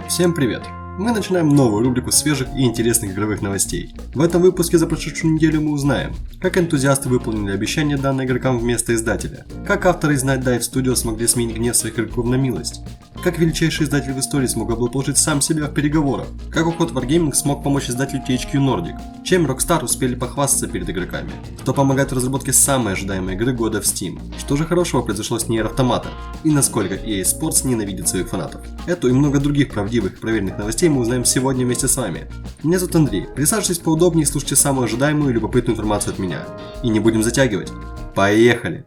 Всем привет! Мы начинаем новую рубрику свежих и интересных игровых новостей. В этом выпуске за прошедшую неделю мы узнаем, как энтузиасты выполнили обещание, данное игрокам вместо издателя, как авторы из Night Dive Studio смогли сменить гнев своих игроков на милость, как величайший издатель в истории смог облапошить сам себя в переговорах, как Уход Wargaming смог помочь издателю THQ Nordic, чем Rockstar успели похвастаться перед игроками, кто помогает в разработке самой ожидаемой игры года в Steam, что же хорошего произошло с Nier Automata и насколько EA Sports ненавидит своих фанатов. Эту и много других правдивых и проверенных новостей мы узнаем сегодня вместе с вами. Меня зовут Андрей, присаживайтесь поудобнее и слушайте самую ожидаемую и любопытную информацию от меня. И не будем затягивать. Поехали!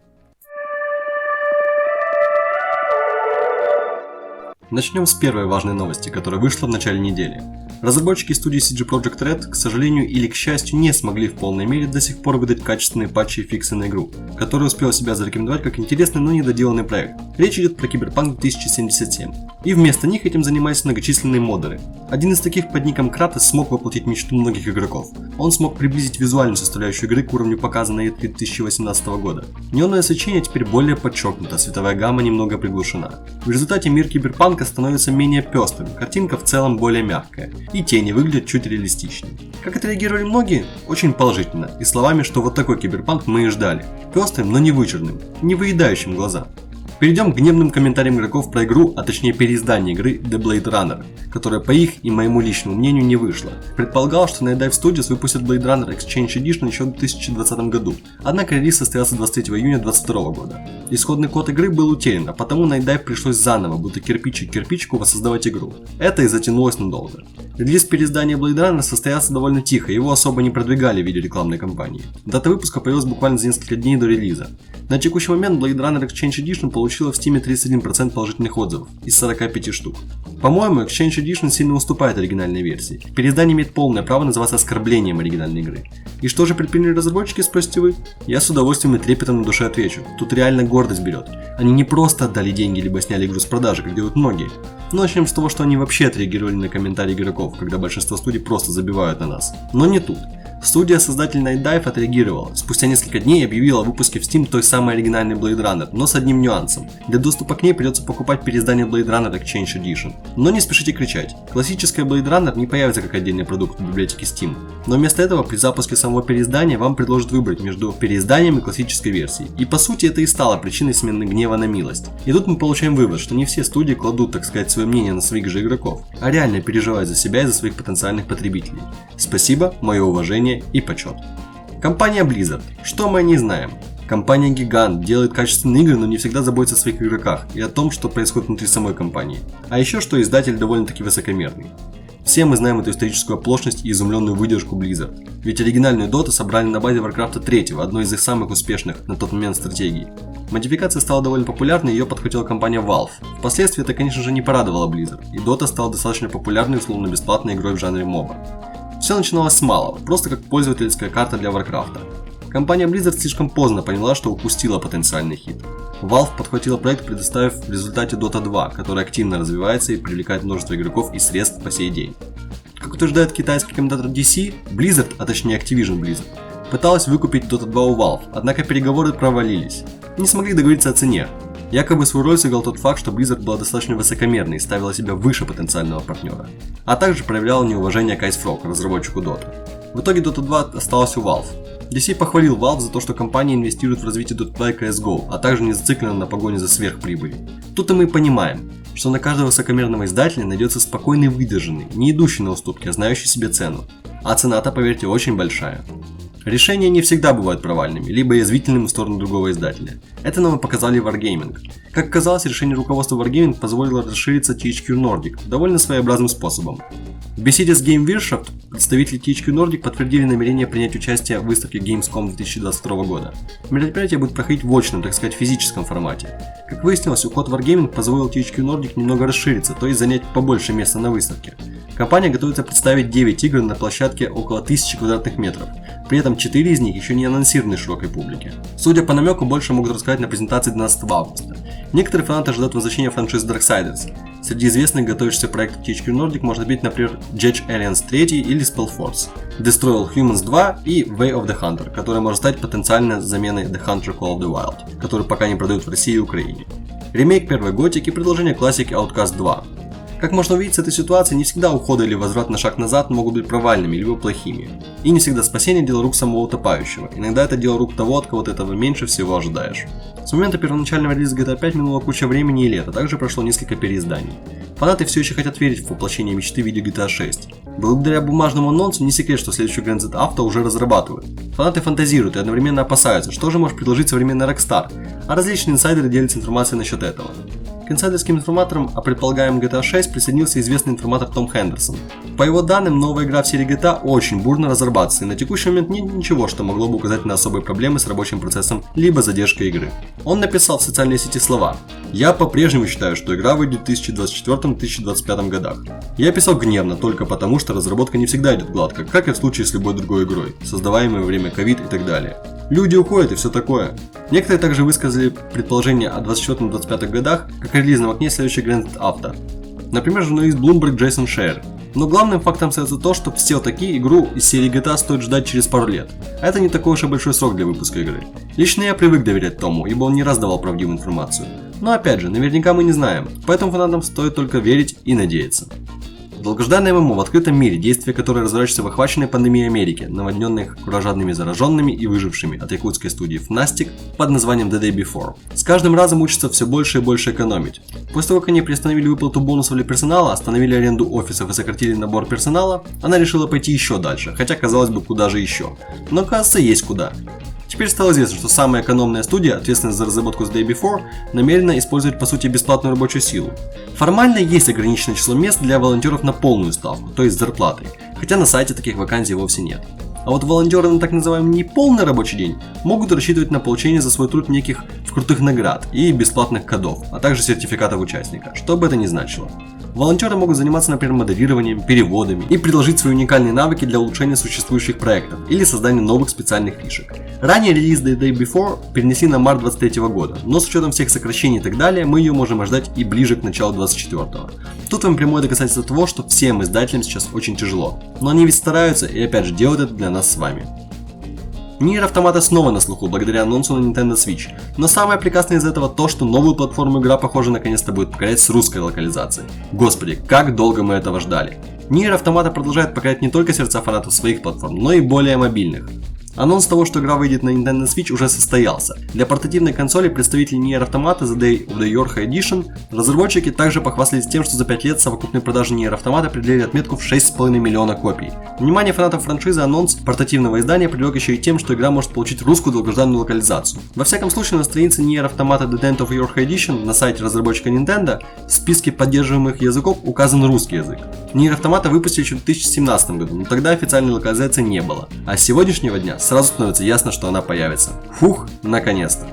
Начнем с первой важной новости, которая вышла в начале недели. Разработчики студии CG Projekt Red, к сожалению или к счастью, не смогли в полной мере до сих пор выдать качественные патчи и фиксы на игру, которая успела себя зарекомендовать как интересный, но недоделанный проект. Речь идет про Cyberpunk 2077. И вместо них этим занимались многочисленные модеры. Один из таких под ником Kratos смог воплотить мечту многих игроков. Он смог приблизить визуальную составляющую игры к уровню показанной 2018 года. Неоновое освещение теперь более подчеркнуто, световая гамма немного приглушена. В результате мир Киберпанка становится менее пестрым, картинка в целом более мягкая, и тени выглядят чуть реалистичнее. Как отреагировали многие? Очень положительно, и словами, что вот такой Киберпанк мы и ждали. Пестрым, но не вычурным, не выедающим глаза. Перейдем к гневным комментариям игроков про игру, а точнее переиздание игры The Blade Runner, которая по их и моему личному мнению не вышла. Предполагал, что Night Dive Studios выпустит Blade Runner Exchange Edition еще в 2020 году, однако релиз состоялся 23 июня 2022 года. Исходный код игры был утерян, а потому Night Dive пришлось заново, будто кирпичик к кирпичику, воссоздавать игру. Это и затянулось надолго. Релиз переиздания Blade Runner состоялся довольно тихо, его особо не продвигали в виде рекламной кампании. Дата выпуска появилась буквально за несколько дней до релиза. На текущий момент Blade Runner Exchange Edition получила в Steam 31% положительных отзывов из 45 штук. По-моему, Exchange Edition сильно уступает оригинальной версии. Переиздание имеет полное право называться оскорблением оригинальной игры. И что же предприняли разработчики, спросите вы? Я с удовольствием и трепетом на душе отвечу. Тут реально гордость берет. Они не просто отдали деньги либо сняли игру с продажи, как делают многие. Но начнем с того, что они вообще отреагировали на комментарии игроков, когда большинство студий просто забивают на нас. Но не тут. Студия-создатель Night Dive отреагировала. Спустя несколько дней объявила о выпуске в Steam той самой оригинальной Blade Runner, но с одним нюансом. Для доступа к ней придется покупать переиздание Blade Runner Exchange Edition. Но не спешите кричать. Классическая Blade Runner не появится как отдельный продукт в библиотеке Steam. Но вместо этого при запуске самого переиздания вам предложат выбрать между переизданием и классической версией. И по сути это и стало причиной смены гнева на милость. И тут мы получаем вывод, что не все студии кладут, так сказать, свое мнение на своих же игроков, а реально переживают за себя и за своих потенциальных потребителей. Спасибо, мое уважение и почет. Компания Blizzard. Что мы о ней знаем? Компания гигант, делает качественные игры, но не всегда заботится о своих игроках и о том, что происходит внутри самой компании. А еще что издатель довольно-таки высокомерный. Все мы знаем эту историческую оплошность и изумленную выдержку Blizzard. Ведь оригинальную Dota собрали на базе Warcraft 3, одной из их самых успешных на тот момент стратегий. Модификация стала довольно популярной, ее подхватила компания Valve. Впоследствии это, конечно же, не порадовало Blizzard, и Dota стала достаточно популярной условно-бесплатной игрой в жанре моба. Все начиналось с малого, просто как пользовательская карта для Warcraft. Компания Blizzard слишком поздно поняла, что упустила потенциальный хит. Valve подхватила проект, предоставив в результате Dota 2, который активно развивается и привлекает множество игроков и средств по сей день. Как утверждает китайский комментатор DC, Blizzard, а точнее Activision Blizzard, пыталась выкупить Dota 2 у Valve, однако переговоры провалились. Не смогли договориться о цене. Якобы свою роль сыграл тот факт, что Blizzard была достаточно высокомерной и ставила себя выше потенциального партнера, а также проявляла неуважение к IceFrog, разработчику Dota. В итоге Dota 2 осталась у Valve. DC похвалил Valve за то, что компания инвестирует в развитие Dota 2 и CSGO, а также не зациклена на погоне за сверхприбылью. Тут-то мы понимаем, что на каждого высокомерного издателя найдется спокойный выдержанный, не идущий на уступки, а знающий себе цену. А цена-то, поверьте, очень большая. Решения не всегда бывают провальными, либо язвительными в сторону другого издателя. Это нам и показали Wargaming. Как оказалось, решение руководства Wargaming позволило расшириться THQ Nordic довольно своеобразным способом. В беседе с Game Workshop представители THQ Nordic подтвердили намерение принять участие в выставке Gamescom 2022 года. Мероприятие будет проходить в очном, так сказать, физическом формате. Как выяснилось, уход Wargaming позволил THQ Nordic немного расшириться, то есть занять побольше места на выставке. Компания готовится представить 9 игр на площадке около 1000 квадратных метров. При этом 4 из них еще не анонсированы широкой публике. Судя по намеку, больше могут рассказать на презентации 12 августа. Некоторые фанаты ожидают возвращения франшизы Darksiders. Среди известных готовящихся проектов THQ Nordic можно отметить, например, Judge Alliance 3 или Spellforce, Destroy All Humans 2 и Way of the Hunter, которая может стать потенциальной заменой The Hunter Call of the Wild, который пока не продают в России и Украине. Ремейк первой Готики и продолжение классики Outcast 2. Как можно увидеть с этой ситуации, не всегда уходы или возврат на шаг назад могут быть провальными либо плохими. И не всегда спасение – дело рук самого утопающего. Иногда это дело рук того, от кого ты этого меньше всего ожидаешь. С момента первоначального релиза GTA 5 минула куча времени и лет, а также прошло несколько переизданий. Фанаты все еще хотят верить в воплощение мечты в виде GTA 6. Благодаря бумажному анонсу не секрет, что следующую Grand Theft Auto уже разрабатывают. Фанаты фантазируют и одновременно опасаются, что же может предложить современный Rockstar, а различные инсайдеры делятся информацией насчет этого. К инсайдерским информаторам о предполагаемом GTA 6 присоединился известный информатор Том Хендерсон. По его данным, новая игра в серии GTA очень бурно разрабатывается, и на текущий момент нет ничего, что могло бы указать на особые проблемы с рабочим процессом либо задержкой игры. Он написал в социальной сети слова: «Я по-прежнему считаю, что игра выйдет в 2024-2025 годах. Я писал гневно только потому, что разработка не всегда идет гладко, как и в случае с любой другой игрой, создаваемой во время ковид и так далее. Люди уходят и все такое». Некоторые также высказали предположение о 2024-2025 годах, как о релизном окне следующей Grand Theft Auto. Например, журналист Bloomberg Джейсон Шейер. Но главным фактом остается то, что все такие игру из серии GTA стоит ждать через пару лет. А это не такой уж и большой срок для выпуска игры. Лично я привык доверять Тому, ибо он не раз давал правдивую информацию. Но опять же, наверняка мы не знаем, поэтому фанатам стоит только верить и надеяться. Долгожданное ММО в открытом мире, действие которое разворачивается в охваченной пандемией Америки, наводненной кровожадными зараженными и выжившими от якутской студии Fnastic под названием The Day Before. С каждым разом учатся все больше и больше экономить. После того, как они приостановили выплату бонусов для персонала, остановили аренду офисов и сократили набор персонала, она решила пойти еще дальше, хотя казалось бы, куда же еще. Но кажется, есть куда. Теперь стало известно, что самая экономная студия, ответственная за разработку The Day Before, намерена использовать по сути бесплатную рабочую силу. Формально есть ограниченное число мест для волонтеров на полную ставку, то есть с зарплатой, хотя на сайте таких вакансий вовсе нет. А вот волонтеры на так называемый неполный рабочий день могут рассчитывать на получение за свой труд неких крутых наград и бесплатных кодов, а также сертификатов участника, что бы это ни значило. Волонтеры могут заниматься, например, моделированием, переводами и предложить свои уникальные навыки для улучшения существующих проектов или создания новых специальных фишек. Ранее релиз The Day Before перенесли на март 2023 года, но с учетом всех сокращений и так далее, мы ее можем ожидать и ближе к началу 2024. Тут вам прямое доказательство того, что всем издателям сейчас очень тяжело, но они ведь стараются и опять же делают это для нас с вами. Nier Automata снова на слуху благодаря анонсу на Nintendo Switch, но самое прекрасное из этого то, что новую платформу игра, похоже, наконец-то будет покорять с русской локализацией. Господи, как долго мы этого ждали. Nier Automata продолжает покорять не только сердца фанатов своих платформ, но и более мобильных. Анонс того, что игра выйдет на Nintendo Switch, уже состоялся. Для портативной консоли представители Nier Automata The Day of the Yorha Edition разработчики также похвастались тем, что за 5 лет совокупные продажи Nier Automata определили отметку в 6,5 миллиона копий. Внимание фанатов франшизы анонс портативного издания привлек еще и тем, что игра может получить русскую долгожданную локализацию. Во всяком случае, на странице Nier Automata The Day of the Yorha Edition на сайте разработчика Nintendo в списке поддерживаемых языков указан русский язык. Nier Automata выпустили еще в 2017 году, но тогда официальной локализации не было. А с сегодняшнего дня сразу становится ясно, что она появится. Фух, наконец-то.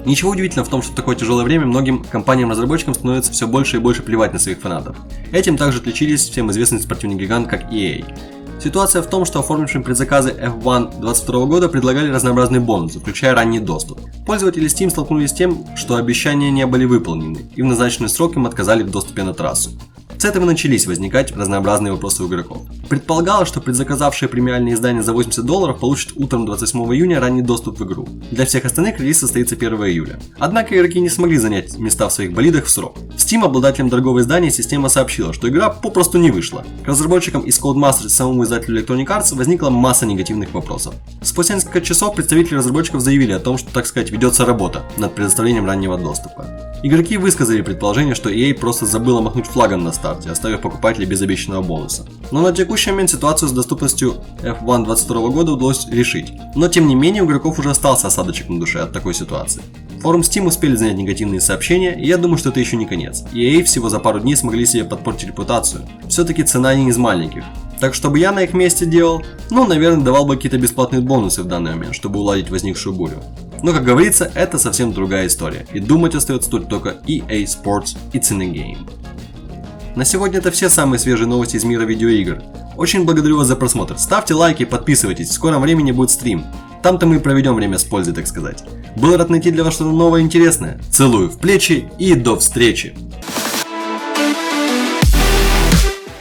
Ничего удивительного в том, что в такое тяжелое время многим компаниям-разработчикам становится все больше и больше плевать на своих фанатов. Этим также отличились всем известный спортивный гигант, как EA. Ситуация в том, что оформившим предзаказы F1 2022 года предлагали разнообразные бонусы, включая ранний доступ. Пользователи Steam столкнулись с тем, что обещания не были выполнены, и в назначенный срок им отказали в доступе на трассу. С этого начались возникать разнообразные вопросы у игроков. Предполагалось, что предзаказавшие премиальные издания за $80 получат утром 28 июня ранний доступ в игру. Для всех остальных релиз состоится 1 июля. Однако игроки не смогли занять места в своих болидах в срок. В Steam обладателям дорогого издания система сообщила, что игра попросту не вышла. К разработчикам из Codemasters и самому издателю Electronic Arts возникла масса негативных вопросов. Спустя несколько часов представители разработчиков заявили о том, что, так сказать, ведется работа над предоставлением раннего доступа. Игроки высказали предположение, что EA просто забыла махнуть флагом на старте, оставив покупателей без обещанного бонуса. Но на текущий момент ситуацию с доступностью F1 22 года удалось решить. Но тем не менее у игроков уже остался осадочек на душе от такой ситуации. Форум Steam успели занять негативные сообщения, и я думаю, что это еще не конец. EA всего за пару дней смогли себе подпортить репутацию. Все-таки цена не из маленьких. Так что бы я на их месте делал? Ну, наверное, давал бы какие-то бесплатные бонусы в данный момент, чтобы уладить возникшую бурю. Но, как говорится, это совсем другая история, и думать остается только EA Sports It's in a Game. На сегодня это все самые свежие новости из мира видеоигр. Очень благодарю вас за просмотр, ставьте лайки, подписывайтесь, в скором времени будет стрим. Там-то мы и проведем время с пользой, так сказать. Был рад найти для вас что-то новое и интересное. Целую в плечи и до встречи!